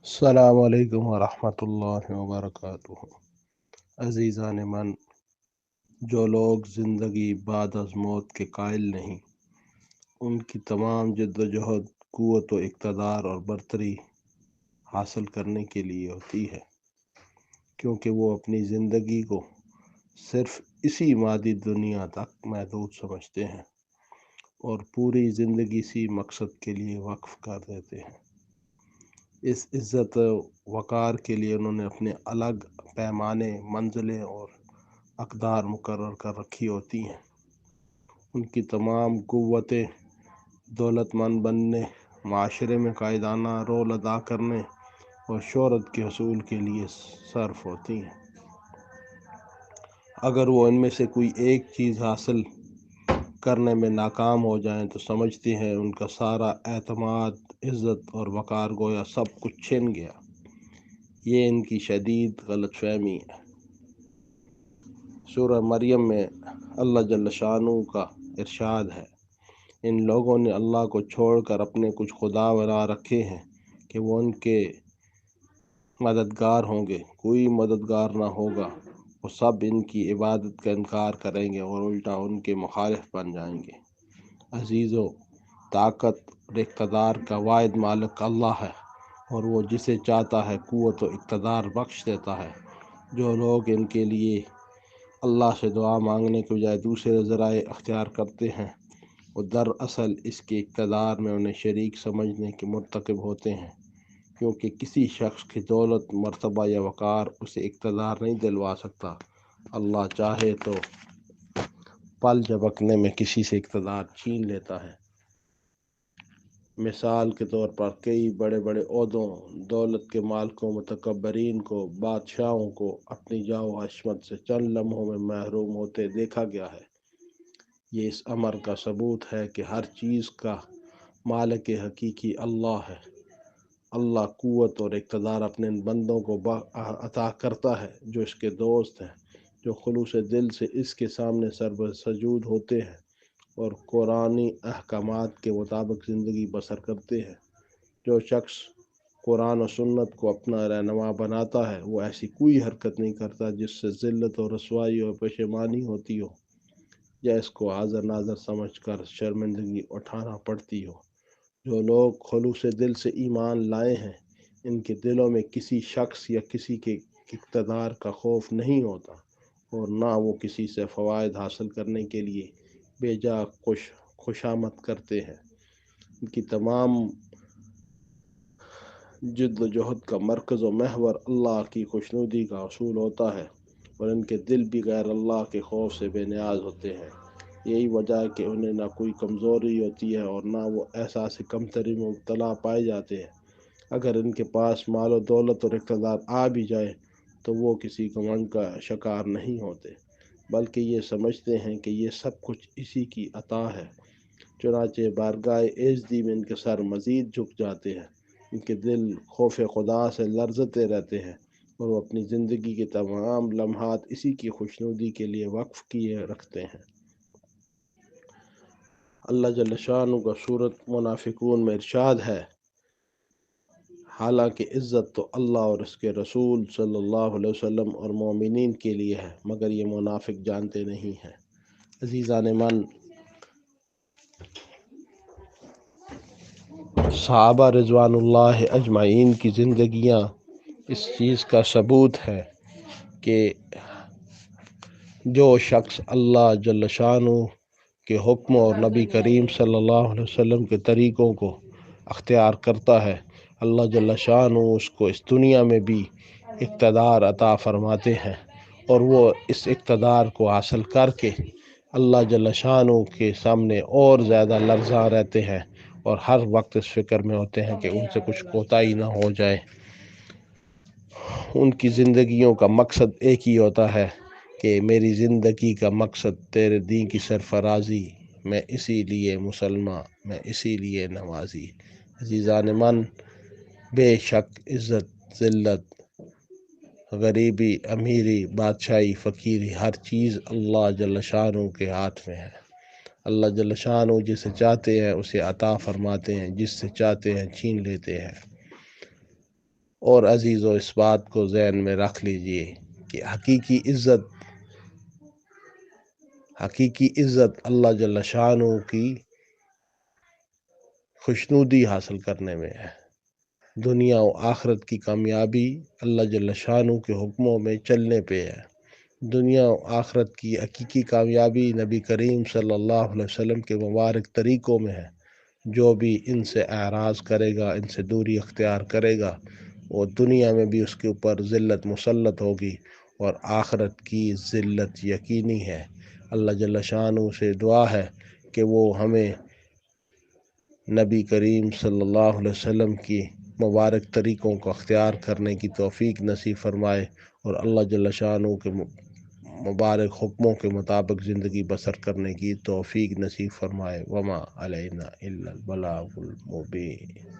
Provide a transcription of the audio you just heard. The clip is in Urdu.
السلام علیکم ورحمۃ اللہ وبرکاتہ۔ عزیزان من، جو لوگ زندگی بعد از موت کے قائل نہیں، ان کی تمام جد و جہد قوت و اقتدار اور برتری حاصل کرنے کے لیے ہوتی ہے، کیونکہ وہ اپنی زندگی کو صرف اسی مادی دنیا تک محدود سمجھتے ہیں اور پوری زندگی اسی مقصد کے لیے وقف کر دیتے ہیں۔ اس عزت و وقار کے لیے انہوں نے اپنے الگ پیمانے، منزلیں اور اقدار مقرر کر رکھی ہوتی ہیں۔ ان کی تمام قوتیں دولت مند بننے، معاشرے میں قائدانہ رول ادا کرنے اور شہرت کے حصول کے لیے صرف ہوتی ہیں۔ اگر وہ ان میں سے کوئی ایک چیز حاصل کرنے میں ناکام ہو جائیں تو سمجھتے ہیں ان کا سارا اعتماد، عزت اور وقار گویا سب کچھ چھن گیا۔ یہ ان کی شدید غلط فہمی ہے۔ سورہ مریم میں اللہ جل شانہ کا ارشاد ہے، ان لوگوں نے اللہ کو چھوڑ کر اپنے کچھ خدا بنا رکھے ہیں کہ وہ ان کے مددگار ہوں گے، کوئی مددگار نہ ہوگا۔ وہ سب ان کی عبادت کا انکار کریں گے اور الٹا ان کے مخالف بن جائیں گے۔ عزیزو، طاقت اور اقتدار کا واحد مالک اللہ ہے اور وہ جسے چاہتا ہے قوت و اقتدار بخش دیتا ہے۔ جو لوگ ان کے لیے اللہ سے دعا مانگنے کے بجائے دوسرے ذرائع اختیار کرتے ہیں، وہ دراصل اس کے اقتدار میں انہیں شریک سمجھنے کے مرتکب ہوتے ہیں، کیونکہ کسی شخص کی دولت، مرتبہ یا وقار اسے اقتدار نہیں دلوا سکتا۔ اللہ چاہے تو پل جھپکنے میں کسی سے اقتدار چھین لیتا ہے۔ مثال کے طور پر کئی بڑے بڑے عہدوں، دولت کے مالکوں، متکبرین کو، بادشاہوں کو اپنی جاہ و عظمت سے چند لمحوں میں محروم ہوتے دیکھا گیا ہے۔ یہ اس امر کا ثبوت ہے کہ ہر چیز کا مالک حقیقی اللہ ہے۔ اللہ قوت اور اقتدار اپنے ان بندوں کو عطا کرتا ہے جو اس کے دوست ہیں، جو خلوص دل سے اس کے سامنے سجود ہوتے ہیں اور قرآنی احکامات کے مطابق زندگی بسر کرتے ہیں۔ جو شخص قرآن و سنت کو اپنا رہنما بناتا ہے، وہ ایسی کوئی حرکت نہیں کرتا جس سے ذلت و رسوائی اور پشیمانی ہوتی ہو یا اس کو حاضر ناظر سمجھ کر شرمندگی اٹھانا پڑتی ہو۔ جو لوگ خلوص دل سے ایمان لائے ہیں، ان کے دلوں میں کسی شخص یا کسی کے اقتدار کا خوف نہیں ہوتا اور نہ وہ کسی سے فوائد حاصل کرنے کے لیے بے جا خوشامد کرتے ہیں۔ ان کی تمام جد و جہد کا مرکز و محور اللہ کی خوشنودی کا حصول ہوتا ہے اور ان کے دل بھی غیر اللہ کے خوف سے بے نیاز ہوتے ہیں۔ یہی وجہ ہے کہ انہیں نہ کوئی کمزوری ہوتی ہے اور نہ وہ احساس کمتری میں مبتلا پائے جاتے ہیں۔ اگر ان کے پاس مال و دولت اور اقتدار آ بھی جائے تو وہ کسی گھمنڈ کا شکار نہیں ہوتے، بلکہ یہ سمجھتے ہیں کہ یہ سب کچھ اسی کی عطا ہے۔ چنانچہ بارگاہ عزتی میں ان کے سر مزید جھک جاتے ہیں، ان کے دل خوف خدا سے لرزتے رہتے ہیں اور وہ اپنی زندگی کے تمام لمحات اسی کی خوشنودی کے لیے وقف کیے رکھتے ہیں۔ اللہ جل شانہ کا سورۃ منافقون میں ارشاد ہے، حالانکہ عزت تو اللہ اور اس کے رسول صلی اللہ علیہ وسلم اور مومنین کے لیے ہے، مگر یہ منافق جانتے نہیں ہیں۔ عزیزان من، صحابہ رضوان اللہ اجمعین کی زندگیاں اس چیز کا ثبوت ہے کہ جو شخص اللہ جل شانہ کے حکم اور نبی کریم صلی اللہ علیہ وسلم کے طریقوں کو اختیار کرتا ہے، اللہ جل شانہ اس کو اس دنیا میں بھی اقتدار عطا فرماتے ہیں اور وہ اس اقتدار کو حاصل کر کے اللہ جل شانہ کے سامنے اور زیادہ لرزاں رہتے ہیں اور ہر وقت اس فکر میں ہوتے ہیں کہ ان سے کچھ کوتاہی نہ ہو جائے۔ ان کی زندگیوں کا مقصد ایک ہی ہوتا ہے کہ میری زندگی کا مقصد تیرے دین کی سرفرازی، میں اسی لیے مسلمان، میں اسی لیے نمازی۔ عزیزان من، بے شک عزت، ذلت، غریبی، امیری، بادشاہی، فقیری، ہر چیز اللہ جل شانہ کے ہاتھ میں ہے۔ اللہ جل شانہ جسے چاہتے ہیں اسے عطا فرماتے ہیں، جس سے چاہتے ہیں چھین لیتے ہیں۔ اور عزیزو اس بات کو ذہن میں رکھ لیجئے کہ حقیقی عزت اللہ جل شانہ کی خوشنودی حاصل کرنے میں ہے۔ دنیا و آخرت کی کامیابی اللہ جل شانہ کے حکموں میں چلنے پہ ہے۔ دنیا و آخرت کی حقیقی کامیابی نبی کریم صلی اللہ علیہ وسلم کے مبارک طریقوں میں ہے۔ جو بھی ان سے اعراض کرے گا، ان سے دوری اختیار کرے گا، وہ دنیا میں بھی اس کے اوپر ذلت مسلط ہوگی اور آخرت کی ذلت یقینی ہے۔ اللہ جل شانہ سے دعا ہے کہ وہ ہمیں نبی کریم صلی اللہ علیہ وسلم کی مبارک طریقوں کو اختیار کرنے کی توفیق نصیب فرمائے اور اللہ جل شانہ کے مبارک حکموں کے مطابق زندگی بسر کرنے کی توفیق نصیب فرمائے۔ وما علینا الا البلاغ المبین۔